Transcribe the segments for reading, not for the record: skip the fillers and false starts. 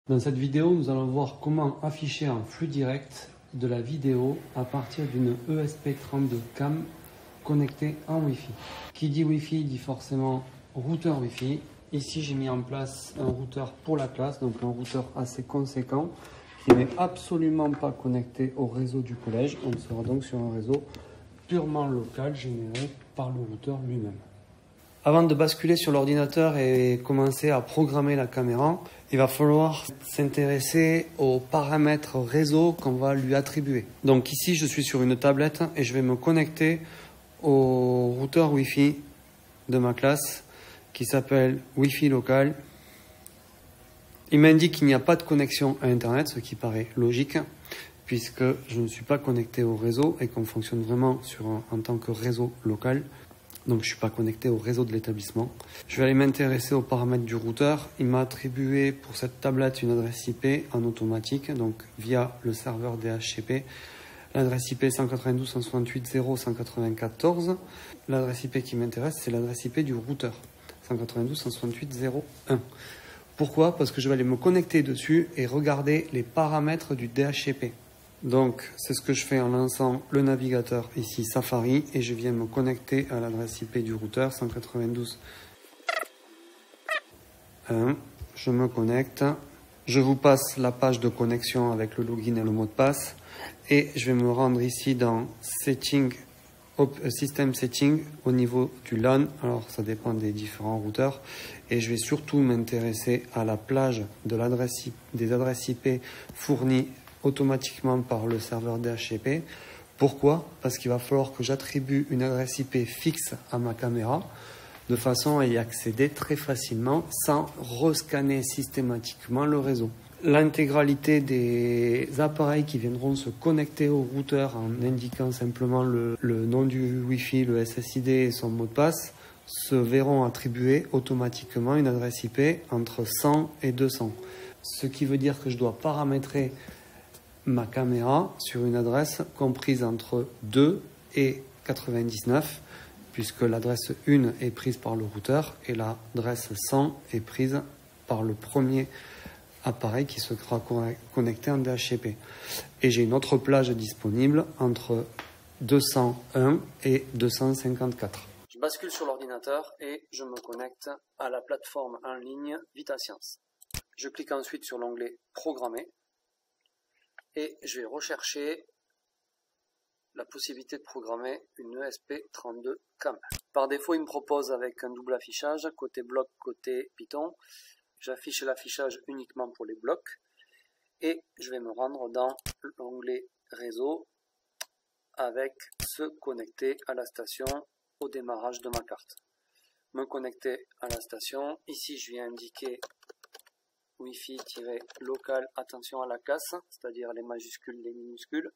Dans cette vidéo, nous allons voir comment afficher en flux direct de la vidéo à partir d'une ESP32 cam connectée en Wi-Fi. Qui dit Wi-Fi dit forcément routeur Wi-Fi. Ici, j'ai mis en place un routeur pour la classe, donc un routeur assez conséquent qui n'est absolument pas connecté au réseau du collège. On sera donc sur un réseau purement local généré par le routeur lui-même. Avant de basculer sur l'ordinateur et commencer à programmer la caméra, il va falloir s'intéresser aux paramètres réseau qu'on va lui attribuer. Donc ici, je suis sur une tablette et je vais me connecter au routeur Wi-Fi de ma classe qui s'appelle Wi-Fi local. Il m'indique qu'il n'y a pas de connexion à Internet, ce qui paraît logique, puisque je ne suis pas connecté au réseau et qu'on fonctionne vraiment en tant que réseau local. Donc je ne suis pas connecté au réseau de l'établissement. Je vais aller m'intéresser aux paramètres du routeur. Il m'a attribué pour cette tablette une adresse IP en automatique, donc via le serveur DHCP. L'adresse IP 192.168.0.194. L'adresse IP qui m'intéresse, c'est l'adresse IP du routeur 192.168.0.1. Pourquoi? Parce que je vais aller me connecter dessus et regarder les paramètres du DHCP. Donc, c'est ce que je fais en lançant le navigateur ici Safari et je viens me connecter à l'adresse IP du routeur 192.1. Je me connecte. Je vous passe la page de connexion avec le login et le mot de passe et je vais me rendre ici dans Setting, System Setting au niveau du LAN. Alors, ça dépend des différents routeurs et je vais surtout m'intéresser à la plage de des adresses IP fournies automatiquement par le serveur DHCP. Pourquoi? Parce qu'il va falloir que j'attribue une adresse IP fixe à ma caméra de façon à y accéder très facilement sans rescanner systématiquement le réseau. L'intégralité des appareils qui viendront se connecter au routeur en indiquant simplement le nom du Wi-Fi, le SSID et son mot de passe se verront attribuer automatiquement une adresse IP entre 100 et 200. Ce qui veut dire que je dois paramétrer ma caméra sur une adresse comprise entre 2 et 99 puisque l'adresse 1 est prise par le routeur et l'adresse 100 est prise par le premier appareil qui sera connecté en DHCP. Et j'ai une autre plage disponible entre 201 et 254. Je bascule sur l'ordinateur et je me connecte à la plateforme en ligne Vitascience. Je clique ensuite sur l'onglet Programmer. Et je vais rechercher la possibilité de programmer une ESP32 cam. Par défaut, il me propose avec un double affichage, côté bloc, côté Python. J'affiche l'affichage uniquement pour les blocs. Et je vais me rendre dans l'onglet réseau avec se connecter à la station au démarrage de ma carte. Me connecter à la station. Ici, je viens indiquer Wi-Fi-local, attention à la casse, c'est-à-dire les majuscules, les minuscules.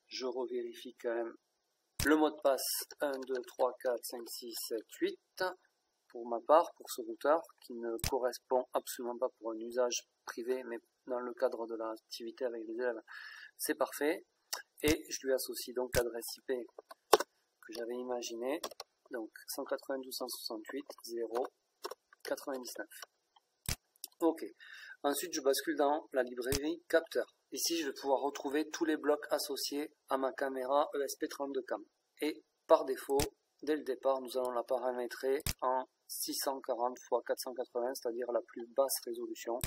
Je revérifie quand même le mot de passe 1, 2, 3, 4, 5, 6, 7, 8 pour ma part, pour ce routeur qui ne correspond absolument pas pour un usage privé, mais dans le cadre de l'activité avec les élèves, c'est parfait. Et je lui associe donc l'adresse IP que j'avais imaginée, donc 192.168.0.99. Ok, ensuite je bascule dans la librairie capteur. Ici je vais pouvoir retrouver tous les blocs associés à ma caméra ESP32 cam. Et par défaut, dès le départ, nous allons la paramétrer en 640 x 480, c'est-à-dire la plus basse résolution.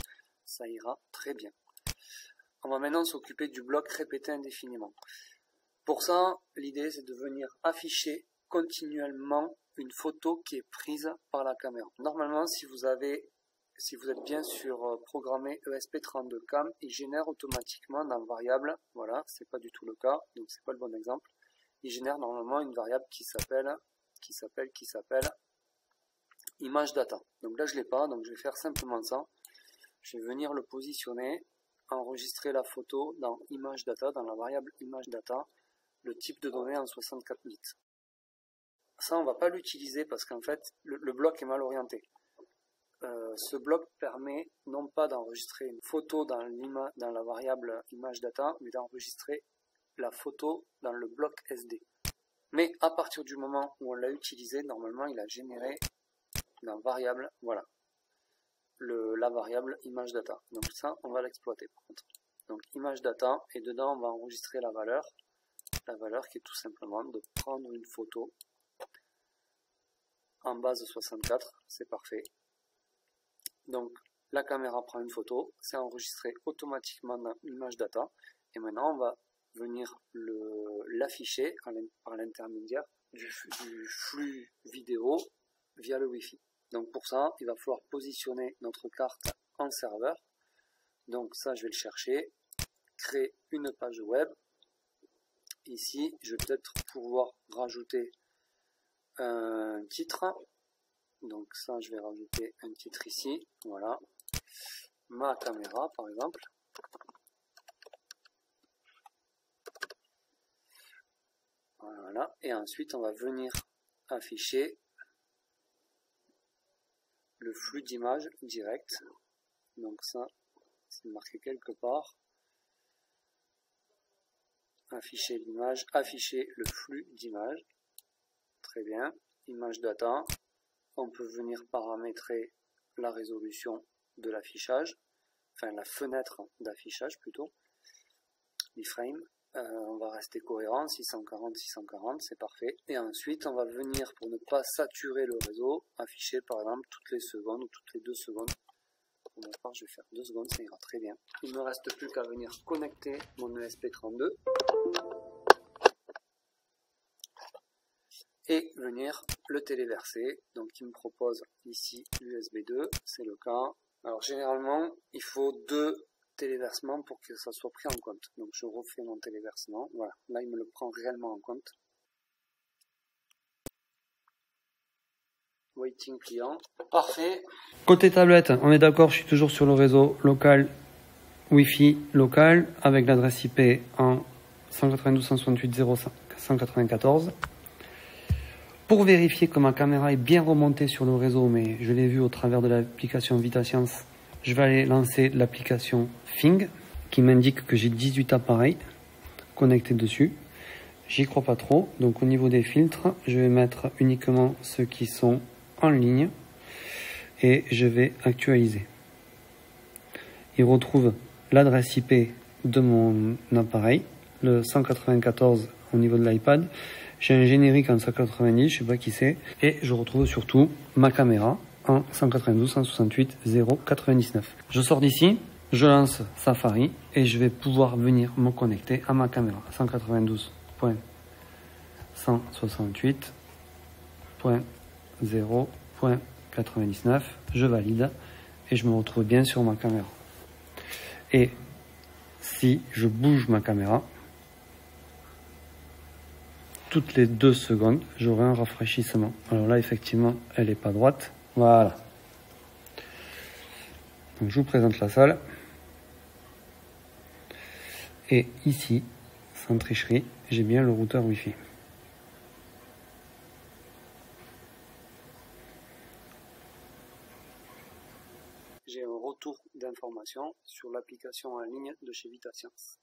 Ça ira très bien. On va maintenant s'occuper du bloc répété indéfiniment. Pour ça, l'idée c'est de venir afficher continuellement une photo qui est prise par la caméra. Normalement, si vous êtes bien sur programmer ESP32 cam, il génère automatiquement dans variable, voilà, c'est pas du tout le cas, donc c'est pas le bon exemple. Il génère normalement une variable qui s'appelle image data. Donc là je l'ai pas, donc je vais faire simplement ça. Je vais venir le positionner, enregistrer la photo dans image data, dans la variable image data, le type de données en 64 bits. Ça on va pas l'utiliser parce qu'en fait le bloc est mal orienté. Ce bloc permet non pas d'enregistrer une photo dans la variable image data, mais d'enregistrer la photo dans le bloc SD. Mais à partir du moment où on l'a utilisé, normalement il a généré la variable, voilà. la variable image data. Donc ça, on va l'exploiter par contre. Donc image data, et dedans on va enregistrer la valeur qui est tout simplement de prendre une photo en base 64, c'est parfait. Donc la caméra prend une photo, c'est enregistré automatiquement dans image data, et maintenant on va venir l'afficher par l'intermédiaire du flux vidéo via le Wi-Fi. Donc pour ça, il va falloir positionner notre carte en serveur. Donc ça, je vais le chercher, créer une page web. Ici, je vais peut-être pouvoir rajouter un titre. Donc ça, je vais rajouter un titre ici. Voilà. Ma caméra, par exemple. Voilà. Et ensuite, on va venir afficher le flux d'image direct. Donc ça, c'est marqué quelque part. Afficher l'image, afficher le flux d'image. Très bien. Image data. On peut venir paramétrer la résolution de l'affichage, enfin la fenêtre d'affichage plutôt, l'iframe. On va rester cohérent, 640, c'est parfait. Et ensuite, on va venir, pour ne pas saturer le réseau, afficher par exemple toutes les secondes ou toutes les 2 secondes. Pour ma part, je vais faire 2 secondes, ça ira très bien. Il ne me reste plus qu'à venir connecter mon ESP32 et venir le téléverser. Donc il me propose ici l'USB 2, c'est le cas. Alors généralement, il faut 2 téléversements pour que ça soit pris en compte. Donc je refais mon téléversement. Voilà, là il me le prend réellement en compte. Waiting client. Parfait. Côté tablette, on est d'accord, je suis toujours sur le réseau local Wi-Fi local avec l'adresse IP en 192.168.0.194. Pour vérifier que ma caméra est bien remontée sur le réseau, mais je l'ai vu au travers de l'application VitaScience, je vais aller lancer l'application Fing qui m'indique que j'ai 18 appareils connectés dessus. J'y crois pas trop, donc au niveau des filtres, je vais mettre uniquement ceux qui sont en ligne et je vais actualiser. Il retrouve l'adresse IP de mon appareil, le 194 au niveau de l'iPad. J'ai un générique en 190, je sais pas qui c'est, et je retrouve surtout ma caméra en 192.168.0.99. Je sors d'ici, je lance Safari et je vais pouvoir venir me connecter à ma caméra 192.168.0.99. Je valide et je me retrouve bien sur ma caméra. Et si je bouge ma caméra, toutes les 2 secondes, j'aurai un rafraîchissement. Alors là, effectivement, elle n'est pas droite. Voilà. Donc, je vous présente la salle. Et ici, sans tricherie, j'ai bien le routeur Wi-Fi. J'ai un retour d'information sur l'application en ligne de chez VitaScience.